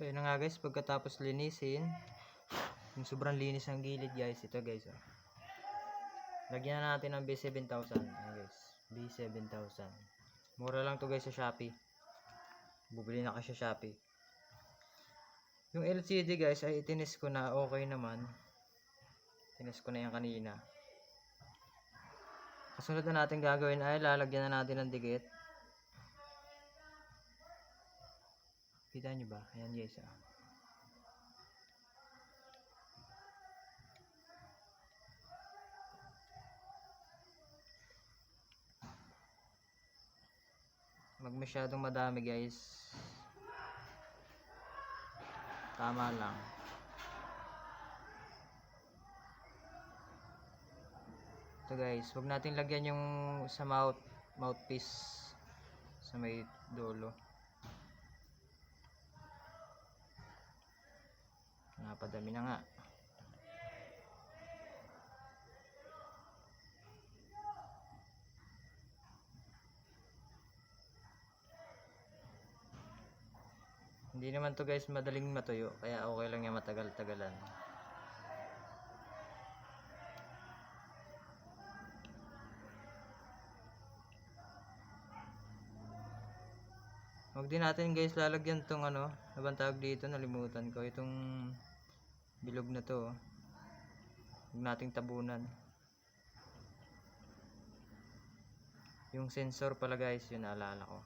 So yun na nga guys, pagkatapos linisin, yung sobrang linis ng gilid guys, ito guys oh. Lagyan na natin ng B7000. Ayan guys, B7000. Mura lang to guys sa Shopee. Bubili na kayo sa Shopee. Yung LCD guys ay itinis ko na, okay naman. Tinis ko na yan kanina. Kasunod na natin gagawin ay lalagyan na natin ng dikit. Kita nyo ba? Ayan guys ah. Wag masyadong madami guys. Tama lang. Ito guys, wag natin lagyan yung sa mouthpiece sa may dulo. Napadami na nga. Hindi naman to guys madaling matuyo, kaya okay lang yung matagal-tagalan. Huwag din natin guys lalagyan tong ano, abang tawag dito, nalimutan ko, itong bilog na to. Huwag nating tabunan. Yung sensor pala guys, yun naalala ko.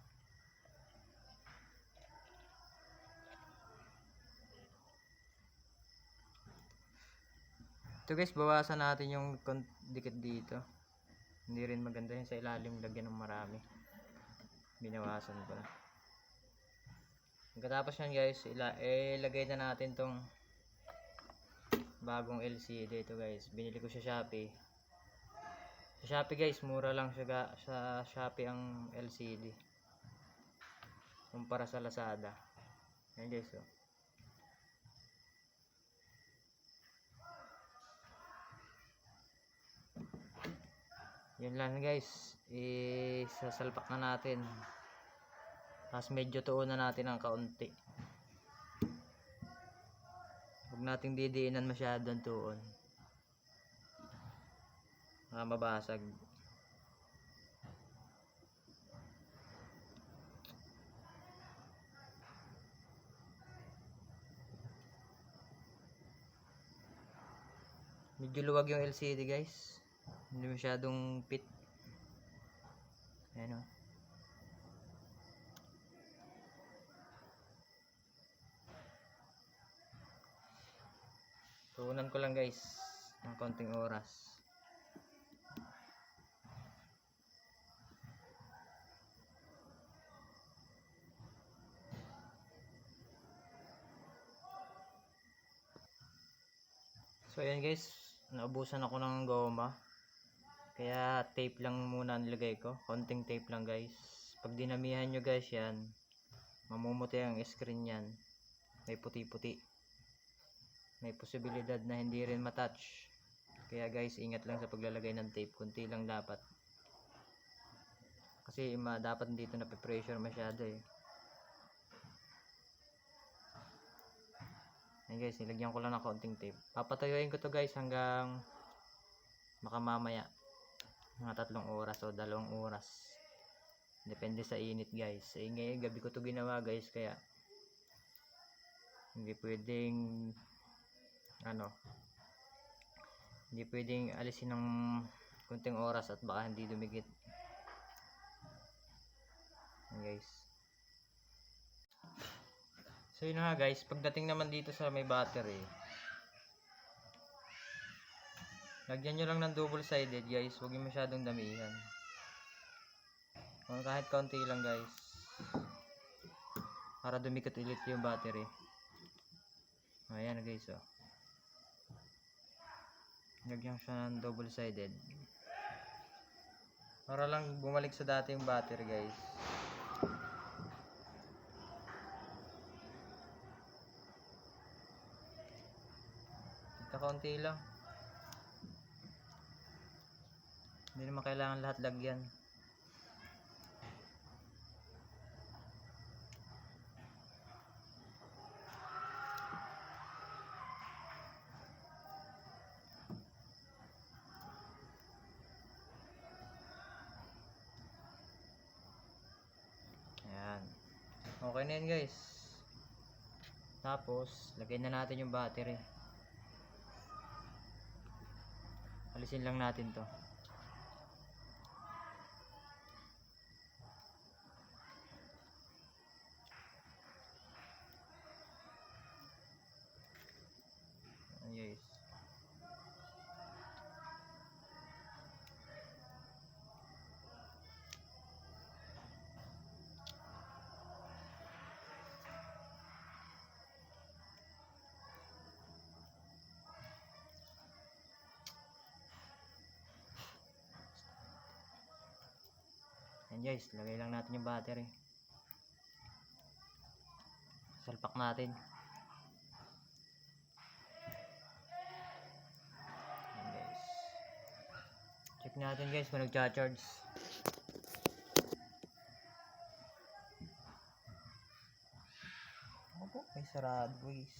Ito guys, bawasan natin yung dikit dito. Hindi rin maganda yun sa ilalim, lagyan ng marami. Binawasan ko na. Pagkatapos yan guys, ilagay na natin tong bagong LCD. Ito guys, binili ko sa Shopee. Sa Shopee guys, mura lang siya sa Shopee ang LCD kumpara sa Lazada. Ayan guys oh. Yun lang guys, isasalpak na natin. Tapos medyo tuunan natin ng kaunti. Huwag nating didiinan masyadong tuon. Mabasag. Medyo luwag yung LCD guys. Hindi masyadong fit. Ayan o. Tuunan ko lang guys ng konting oras. So ayan guys, naubusan ako ng goma. Kaya tape lang muna nilagay ko. Konting tape lang guys. Pag dinamihan nyo guys yan, mamumuti ang screen yan. May puti-puti. May posibilidad na hindi rin matouch. Kaya guys, ingat lang sa paglalagay ng tape. Kunti lang dapat. Kasi dapat dito na pressure masyado eh. Ayan guys, nilagyan ko lang ng konting tape. Papatayuin ko to guys hanggang makamamaya. Mga 3 oras o 2 oras. Depende sa init guys. Ngayon gabi ko to ginawa guys, kaya hindi pwedeng hindi pwedeng alisin ng kunting oras at baka hindi dumikit. Ayan guys. So yun nga guys, pagdating naman dito sa may battery, lagyan nyo lang ng double sided guys. Huwag yung masyadong damihan. Kahit konti lang guys, para dumikit ulit yung battery. Ayan guys oh. Lagyan siya ng double sided para lang bumalik sa dati yung battery guys. Kaunti lang. Hindi naman kailangan lahat lagyan. Okay na yan guys. Tapos, lagay na natin yung battery. Alisin lang natin to. Ayan guys. Ayan guys, lagay lang natin yung battery. Salpak natin. Ayan guys. Check natin guys kung nagcha-charge. Opo, may sarado guys.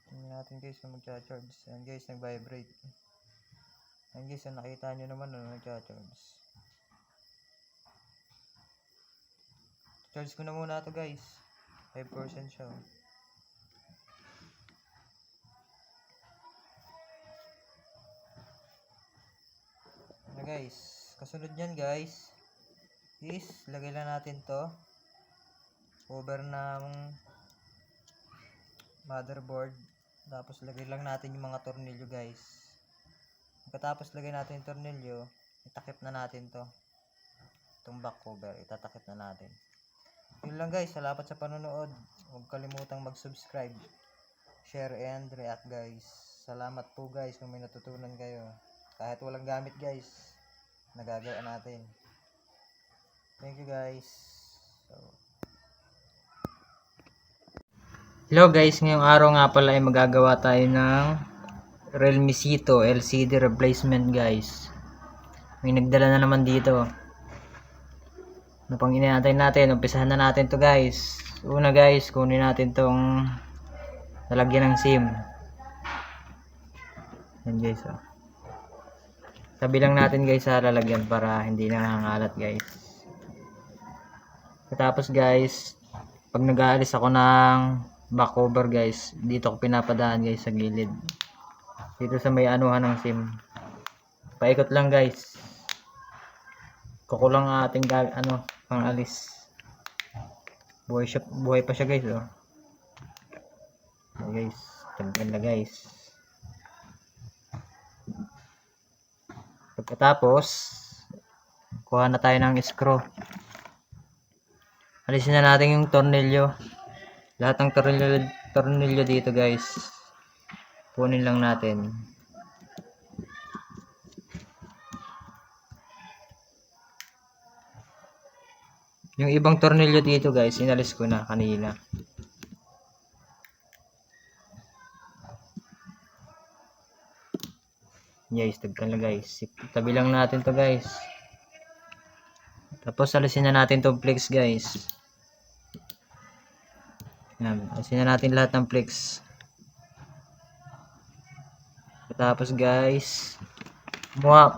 Tingnan natin guys kung magcha-charge. Ayan guys, nag-vibrate. Ayan guys, nakita nyo naman nagcha-charge. Charge ko na muna to guys. 5% siya. Na guys, kasunod nyan guys is lagay lang natin to cover ng motherboard. Tapos lagay lang natin yung mga tornilyo guys. Pagkatapos lagay natin yung tornilyo, itakip na natin to. Itong back cover, itatakip na natin. Yun lang guys, salamat sa panonood. Huwag kalimutang mag-subscribe, share and react guys. Salamat po guys kung may natutunan kayo. Kahit walang gamit guys, nagagawa natin. Thank you guys. Hello guys, ngayong araw nga pala ay magagawa tayo ng Realme C2 LCD replacement guys. May nagdala na naman dito. Ano pang inaantay natin? Umpisahan na natin to guys. Una guys, kunin natin tong lalagyan ng SIM. Yan guys, oh. Tabi lang natin guys sa lalagyan para hindi nangangalat guys. Tapos guys, pag nag-aalis ako ng back cover guys, dito ko pinapadaan guys sa gilid. Dito sa may anuhan ng SIM. Paikot lang guys. Kukulang ating pang-alis. Buhay pa siya guys, oh. Okay, guys, tanggal na guys. Pagkatapos, kuha na tayo ng screw. Alisin na natin yung tornilyo. Lahat ng tornilyo dito guys, punin lang natin. Yung ibang tornilyo dito guys, inalis ko na kanina. Guys, tagkan lang guys. Tabi lang natin to guys. Tapos alisin na natin tong flex guys. Yan, alisin na natin lahat ng flex. Tapos guys,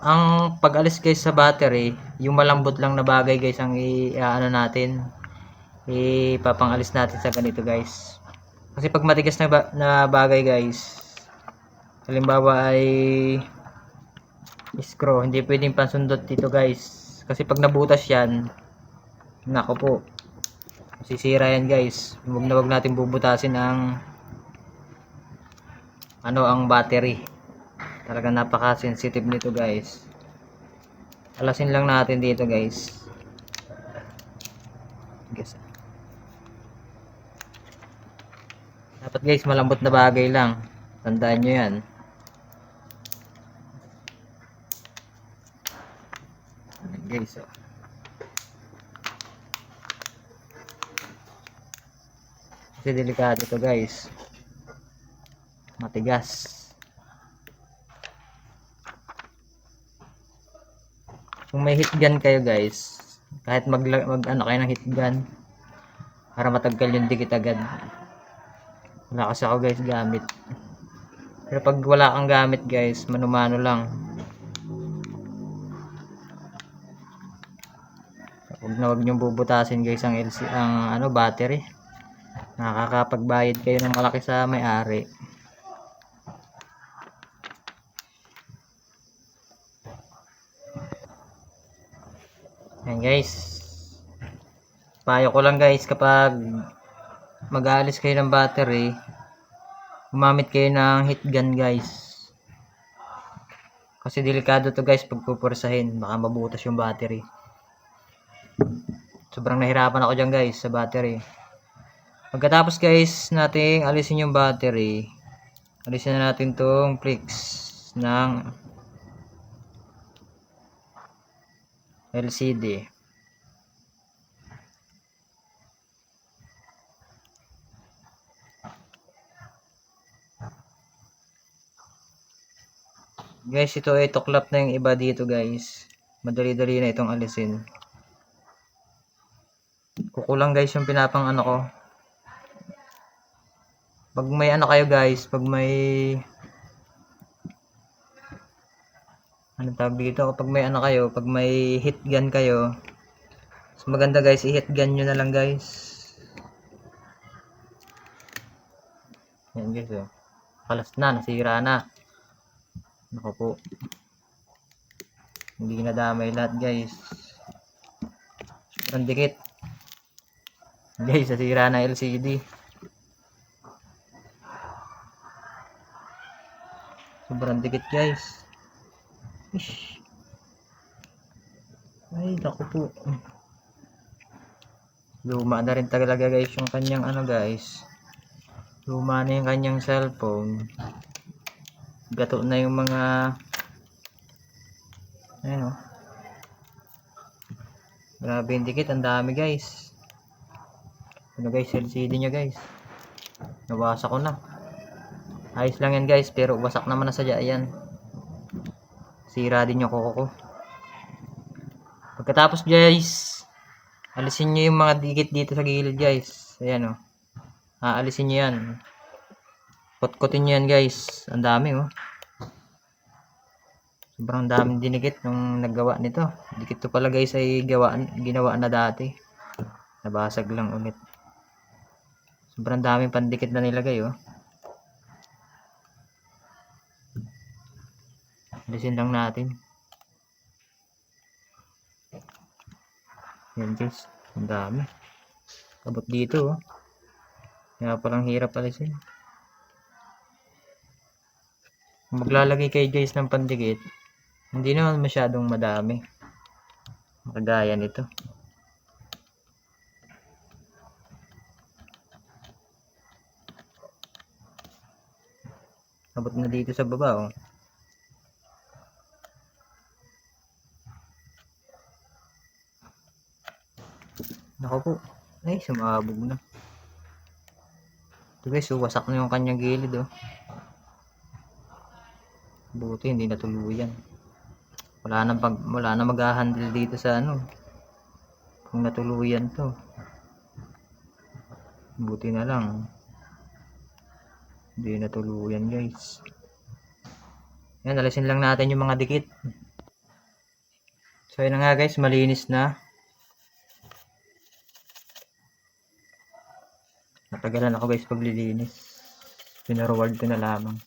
ang pag-alis guys sa battery, yung malambot lang na bagay guys ang ipapang-alis natin sa ganito guys. Kasi pag matigas na bagay guys, halimbawa ay screw, hindi pwedeng pansundot dito guys. Kasi pag nabutas yan, nako po, masisira yan guys. Huwag natin bubutasin ang battery. Talaga napaka-sensitive nito guys. Alasin lang natin dito guys. Dapat guys malambot na bagay lang. Tandaan nyo yan. Guys, oh. Kasi delikado to guys. Matigas. Kung may heat gun kayo guys, kahit kayo ng heat gun, para matanggal yung dikit agad. Wala kasi ako guys gamit. Pero pag wala kang gamit guys, mano-mano lang. Huwag niyong bubutasin guys ang battery. Nakakapagbayad kayo ng malaki sa may-ari. Ayan guys. Payo ko lang guys, kapag mag-aalis kayo ng battery, gumamit kayo ng heat gun guys. Kasi delikado to guys pag pupursahin, baka mabutas yung battery. Sobrang nahirapan ako dyan guys sa battery. Pagkatapos guys nating alisin yung battery, alisin na natin tong flex ng LCD. Guys, ito ay tuklap na yung iba dito guys. Madali-dali na itong alisin. Kukulang guys yung pinapang ko. Pag may kayo guys, pag may tawag dito, pag may kayo, pag may heat gun kayo, mas maganda guys, i-heat gun nyo na lang guys. Yan guys, oh. Kalas na, nasira na. Naku po. Hindi nadamay lahat guys. Sobrang dikit. Guys, nasira na LCD. Sobrang dikit guys. Ish. Ay, naku po. Luma na rin talaga guys yung kanyang guys. Luma na yung kanyang cellphone. Gato na yung mga ayun, oh. Grabe yung dikit, ang dami guys. Guys, LCD nya guys. Nawasak ko na. Ayos lang yan guys, pero wasak naman na sadya yan. Sira din yung kuko ko. Pagkatapos guys, alisin nyo yung mga dikit dito sa gilid guys. Ayan, oh. Alisin nyo yan. Kutkutin nyo yan guys. Ang dami, oh. Sobrang daming dinikit nung naggawa nito. Dikit to pala guys ay ginawa na dati. Nabasag lang ulit. Sobrang daming pandikit na nilagay, oh. Alisin lang natin. Yan guys. Ang dami. Abot dito, oh. Kaya palang hirap alisin. Kung maglalagay kayo guys ng pandikit, hindi naman masyadong madami. Kagaya nito. Abot na dito sa baba, oh. Naku po. Ay, sumabog na. Ito guys, wasak na yung kanyang gilid, oh. Buti hindi natuluyan. Wala na mag-handle dito sa kung natuluyan to. Buti na lang hindi natuluyan guys. Yan, alisin lang natin yung mga dikit. So yun na nga guys, malinis na. Natagalan ako guys paglilinis. Pinaroward ko na lamang.